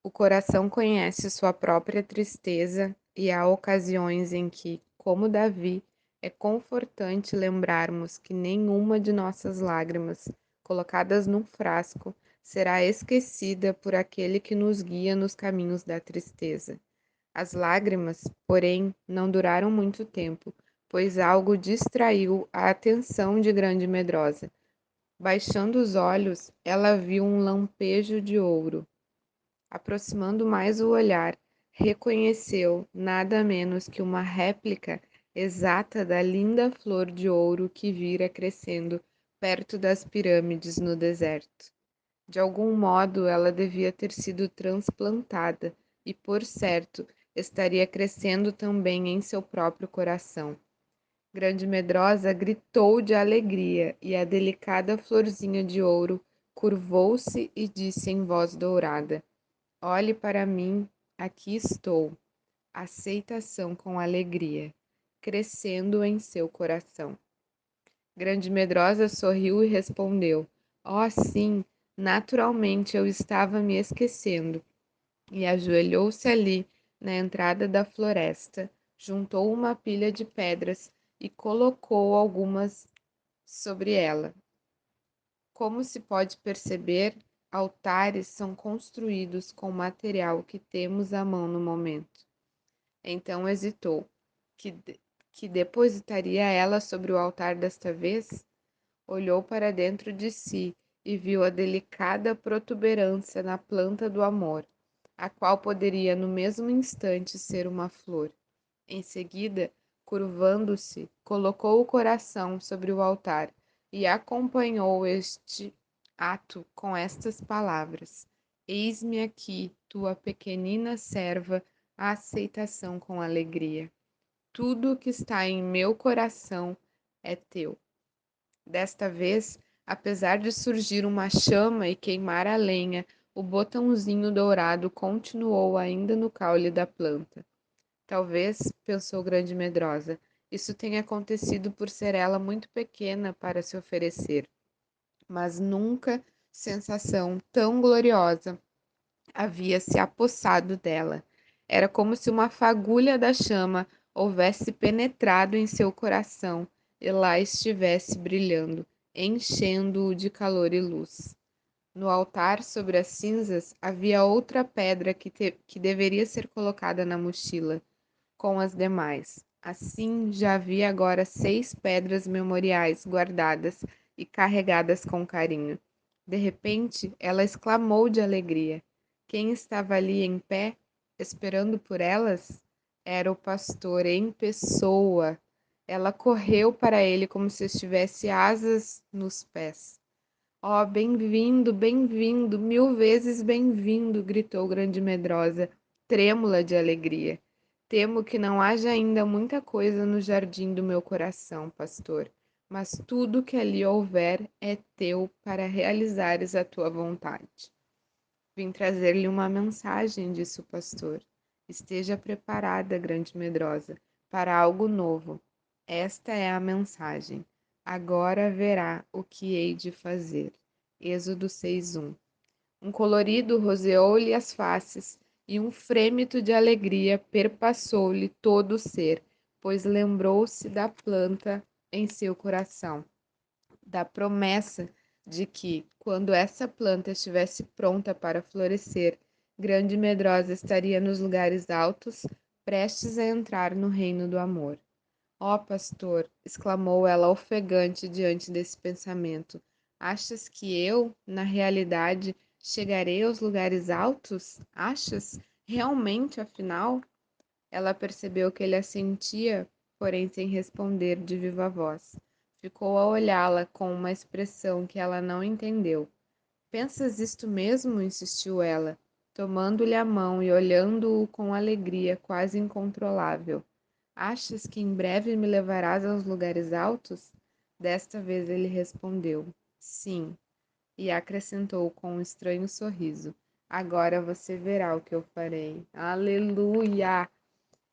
O coração conhece sua própria tristeza e há ocasiões em que, como Davi, é confortante lembrarmos que nenhuma de nossas lágrimas, colocadas num frasco, será esquecida por aquele que nos guia nos caminhos da tristeza. As lágrimas, porém, não duraram muito tempo, pois algo distraiu a atenção de Grande Medrosa. Baixando os olhos, ela viu um lampejo de ouro. Aproximando mais o olhar, reconheceu nada menos que uma réplica exata da linda flor de ouro que vira crescendo perto das pirâmides no deserto. De algum modo ela devia ter sido transplantada e, por certo, estaria crescendo também em seu próprio coração. Grande Medrosa gritou de alegria e a delicada florzinha de ouro curvou-se e disse em voz dourada: Olhe para mim, aqui estou. Aceitação com alegria, crescendo em seu coração. Grande Medrosa sorriu e respondeu: Oh, sim, naturalmente eu estava me esquecendo. E ajoelhou-se ali, na entrada da floresta, juntou uma pilha de pedras e colocou algumas sobre ela. Como se pode perceber, altares são construídos com material que temos à mão no momento. Então hesitou. Que depositaria ela sobre o altar desta vez? Olhou para dentro de si e viu a delicada protuberância na planta do amor, a qual poderia no mesmo instante ser uma flor. Em seguida, curvando-se, colocou o coração sobre o altar e acompanhou este ato com estas palavras: Eis-me aqui, tua pequenina serva, a aceitação com alegria. Tudo o que está em meu coração é teu. Desta vez, apesar de surgir uma chama e queimar a lenha, o botãozinho dourado continuou ainda no caule da planta. Talvez, pensou Grande Medrosa, isso tenha acontecido por ser ela muito pequena para se oferecer. Mas nunca sensação tão gloriosa havia se apossado dela. Era como se uma fagulha da chama houvesse penetrado em seu coração e lá estivesse brilhando, enchendo-o de calor e luz. No altar, sobre as cinzas, havia outra pedra que deveria ser colocada na mochila, com as demais. Assim, já havia agora 6 pedras memoriais guardadas e carregadas com carinho. De repente, ela exclamou de alegria. Quem estava ali em pé, esperando por elas? Era o pastor em pessoa. Ela correu para ele como se estivesse asas nos pés. Oh, bem-vindo, bem-vindo, 1000 vezes bem-vindo, gritou Grande Medrosa, trêmula de alegria. Temo que não haja ainda muita coisa no jardim do meu coração, pastor, mas tudo que ali houver é teu para realizares a tua vontade. Vim trazer-lhe uma mensagem, disse o pastor. Esteja preparada, Grande Medrosa, para algo novo. Esta é a mensagem. Agora verá o que hei de fazer. Êxodo 6:1. Um colorido roseou-lhe as faces, e um frêmito de alegria perpassou-lhe todo o ser, pois lembrou-se da planta em seu coração, da promessa de que, quando essa planta estivesse pronta para florescer, Grande Medrosa estaria nos lugares altos, prestes a entrar no reino do amor. Ó pastor, exclamou ela ofegante diante desse pensamento, achas que eu, na realidade, chegarei aos lugares altos? Achas? Realmente, afinal? Ela percebeu que ele assentia, porém sem responder de viva voz. Ficou a olhá-la com uma expressão que ela não entendeu. Pensas isto mesmo? Insistiu ela, tomando-lhe a mão e olhando-o com alegria quase incontrolável. Achas que em breve me levarás aos lugares altos? Desta vez ele respondeu: Sim, e acrescentou com um estranho sorriso: Agora você verá o que eu farei. Aleluia!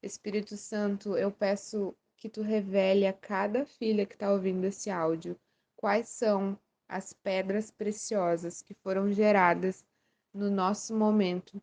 Espírito Santo, eu peço que tu revele a cada filha que está ouvindo esse áudio quais são as pedras preciosas que foram geradas no nosso momento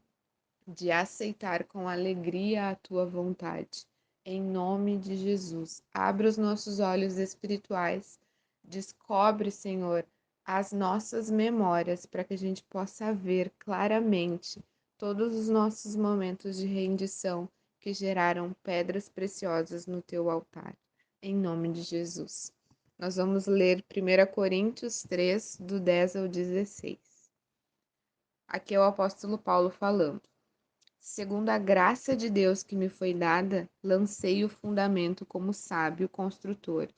de aceitar com alegria a tua vontade. Em nome de Jesus, abre os nossos olhos espirituais, descobre, Senhor, as nossas memórias para que a gente possa ver claramente todos os nossos momentos de rendição que geraram pedras preciosas no teu altar. Em nome de Jesus. Nós vamos ler 1 Coríntios 3, do 10 ao 16. Aqui é o apóstolo Paulo falando. Segundo a graça de Deus que me foi dada, lancei o fundamento como sábio construtor,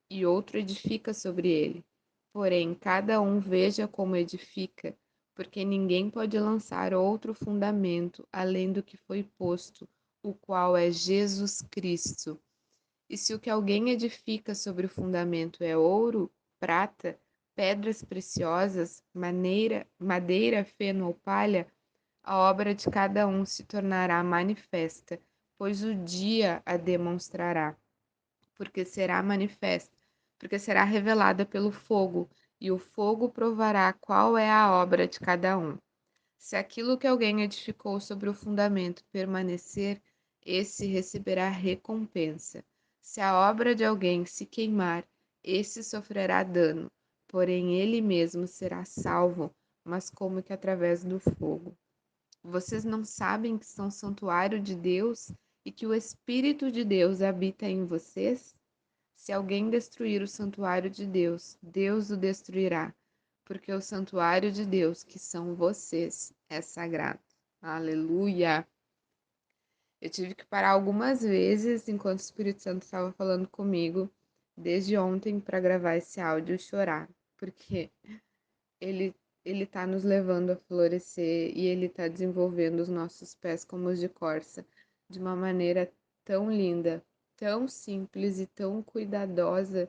e outro edifica sobre ele. Porém, cada um veja como edifica, porque ninguém pode lançar outro fundamento além do que foi posto, o qual é Jesus Cristo. E se o que alguém edifica sobre o fundamento é ouro, prata, pedras preciosas, madeira, feno ou palha, a obra de cada um se tornará manifesta, pois o dia a demonstrará, porque será manifesta, porque será revelada pelo fogo, e o fogo provará qual é a obra de cada um. Se aquilo que alguém edificou sobre o fundamento permanecer, esse receberá recompensa. Se a obra de alguém se queimar, esse sofrerá dano, porém ele mesmo será salvo, mas como que através do fogo. Vocês não sabem que são santuário de Deus e que o Espírito de Deus habita em vocês? Se alguém destruir o santuário de Deus, Deus o destruirá, porque o santuário de Deus, que são vocês, é sagrado. Aleluia! Eu tive que parar algumas vezes enquanto o Espírito Santo estava falando comigo, desde ontem, para gravar esse áudio e chorar, porque ele ele está nos levando a florescer e ele está desenvolvendo os nossos pés como os de corça de uma maneira tão linda, tão simples e tão cuidadosa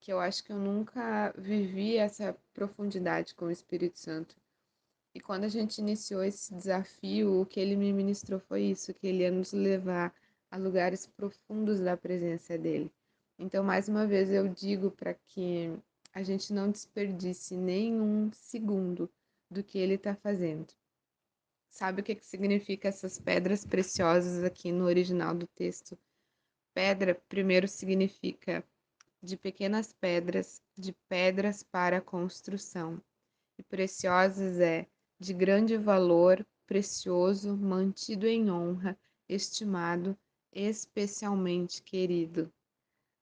que eu acho que eu nunca vivi essa profundidade com o Espírito Santo. E quando a gente iniciou esse desafio, o que ele me ministrou foi isso, que ele ia nos levar a lugares profundos da presença dele. Então, mais uma vez, eu digo para que a gente não desperdice nenhum segundo do que ele está fazendo. Sabe o que significa essas pedras preciosas aqui no original do texto? Pedra, primeiro, significa de pequenas pedras, de pedras para a construção. E preciosas é de grande valor, precioso, mantido em honra, estimado, especialmente querido.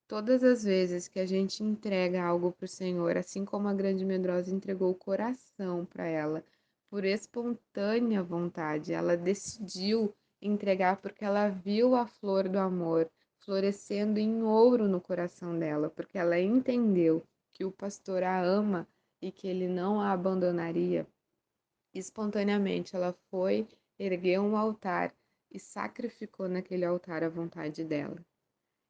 Todas as vezes que a gente entrega algo para o Senhor, assim como a grande medrosa entregou o coração para ela, por espontânea vontade, ela decidiu entregar porque ela viu a flor do amor florescendo em ouro no coração dela, porque ela entendeu que o pastor a ama e que ele não a abandonaria. Espontaneamente, ela foi, ergueu um altar e sacrificou naquele altar a vontade dela.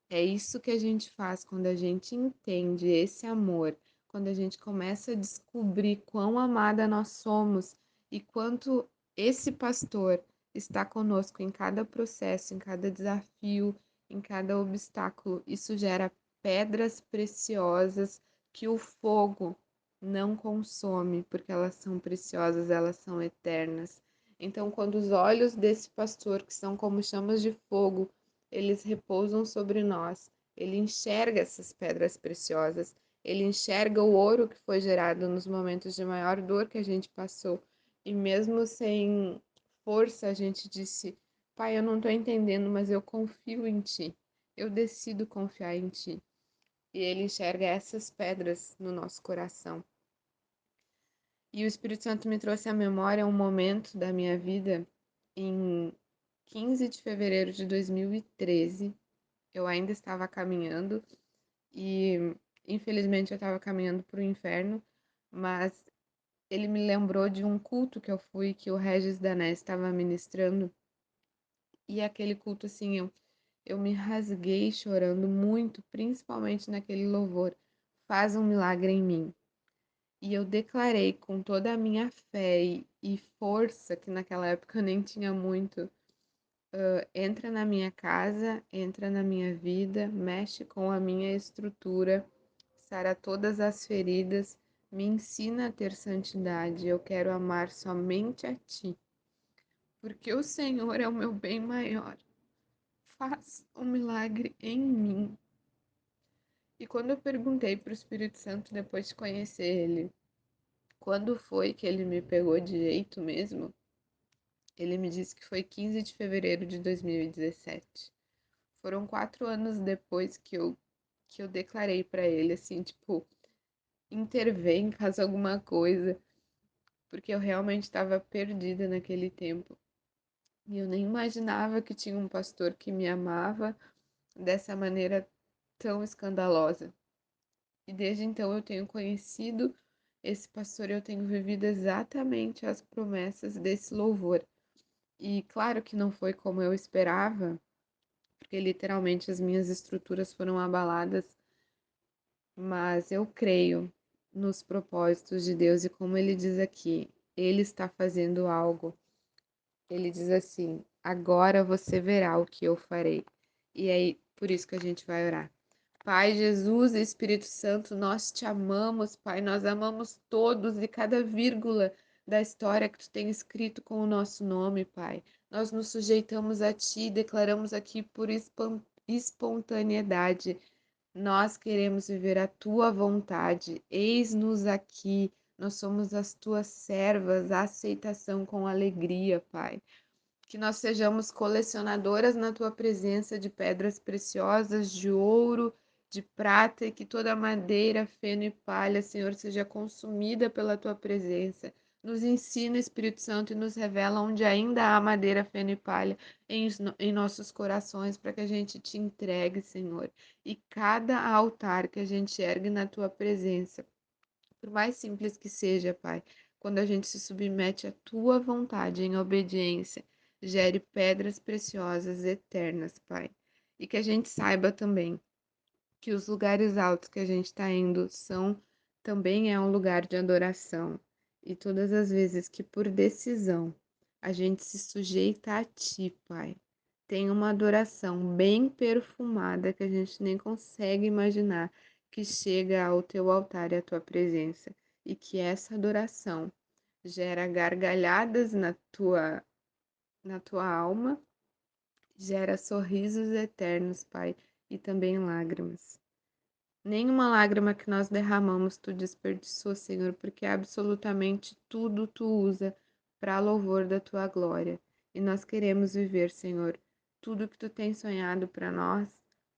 É isso que a gente faz quando a gente entende esse amor, quando a gente começa a descobrir quão amada nós somos e quanto esse pastor está conosco em cada processo, em cada desafio, em cada obstáculo. Isso gera pedras preciosas que o fogo não consome, porque elas são preciosas, elas são eternas. Então, quando os olhos desse pastor, que são como chamas de fogo, eles repousam sobre nós. Ele enxerga essas pedras preciosas, ele enxerga o ouro que foi gerado nos momentos de maior dor que a gente passou. E mesmo sem força, a gente disse: Pai, eu não estou entendendo, mas eu confio em Ti. Eu decido confiar em Ti. E ele enxerga essas pedras no nosso coração. E o Espírito Santo me trouxe à memória um momento da minha vida em 15 de fevereiro de 2013. Eu ainda estava caminhando e, infelizmente, eu estava caminhando para o inferno, mas ele me lembrou de um culto que eu fui, que o Regis Danés estava ministrando, e aquele culto, assim, eu me rasguei chorando muito, principalmente naquele louvor, Faz um milagre em mim. E eu declarei com toda a minha fé e força, que naquela época eu nem tinha muito, entra na minha casa, entra na minha vida, mexe com a minha estrutura, sara todas as feridas, me ensina a ter santidade. Eu quero amar somente a Ti. porque o Senhor é o meu bem maior. Faz um milagre em mim. E quando eu perguntei para o Espírito Santo depois de conhecer ele, quando foi que ele me pegou de jeito mesmo, ele me disse que foi 15 de fevereiro de 2017. Foram 4 anos depois que eu declarei para ele, assim, tipo, intervém, faz alguma coisa, porque eu realmente estava perdida naquele tempo. E eu nem imaginava que tinha um pastor que me amava dessa maneira tão escandalosa. E desde então eu tenho conhecido esse pastor, eu tenho vivido exatamente as promessas desse louvor. E claro que não foi como eu esperava, porque literalmente as minhas estruturas foram abaladas, mas eu creio nos propósitos de Deus e como ele diz aqui, ele está fazendo algo. Ele diz assim: agora você verá o que eu farei. E aí, por isso que a gente vai orar. Pai Jesus e Espírito Santo, nós te amamos, Pai. Nós amamos todos e cada vírgula da história que tu tem escrito com o nosso nome, Pai. Nós nos sujeitamos a ti e declaramos aqui por espontaneidade. Nós queremos viver a tua vontade. Eis-nos aqui. Nós somos as tuas servas, a aceitação com alegria, Pai. Que nós sejamos colecionadoras na tua presença de pedras preciosas, de ouro, de prata, e que toda madeira, feno e palha, Senhor, seja consumida pela tua presença. Nos ensina, Espírito Santo, e nos revela onde ainda há madeira, feno e palha em nossos corações, para que a gente te entregue, Senhor. E cada altar que a gente ergue na tua presença, por mais simples que seja, Pai, quando a gente se submete à tua vontade em obediência, gere pedras preciosas eternas, Pai. E que a gente saiba também que os lugares altos que a gente está indo são também é um lugar de adoração. E todas as vezes que por decisão a gente se sujeita a ti, Pai, tem uma adoração bem perfumada que a gente nem consegue imaginar que chega ao teu altar e à tua presença. E que essa adoração gera gargalhadas na tua alma, gera sorrisos eternos, Pai, e também lágrimas. Nenhuma lágrima que nós derramamos tu desperdiçou, Senhor, porque absolutamente tudo tu usa para louvor da tua glória. E nós queremos viver, Senhor, tudo que tu tens sonhado para nós,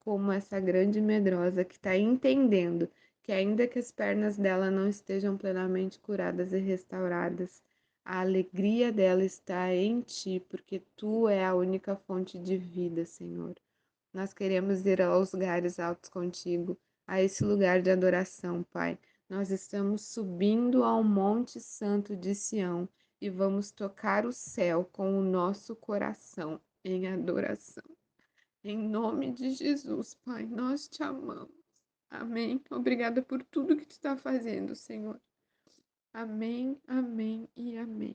como essa grande medrosa que está entendendo que, ainda que as pernas dela não estejam plenamente curadas e restauradas, a alegria dela está em ti, porque tu é a única fonte de vida, Senhor. Nós queremos ir aos lugares altos contigo, a esse lugar de adoração, Pai. Nós estamos subindo ao Monte Santo de Sião e vamos tocar o céu com o nosso coração em adoração. Em nome de Jesus, Pai, nós te amamos. Amém. Obrigada por tudo que tu está fazendo, Senhor. Amém, amém e amém.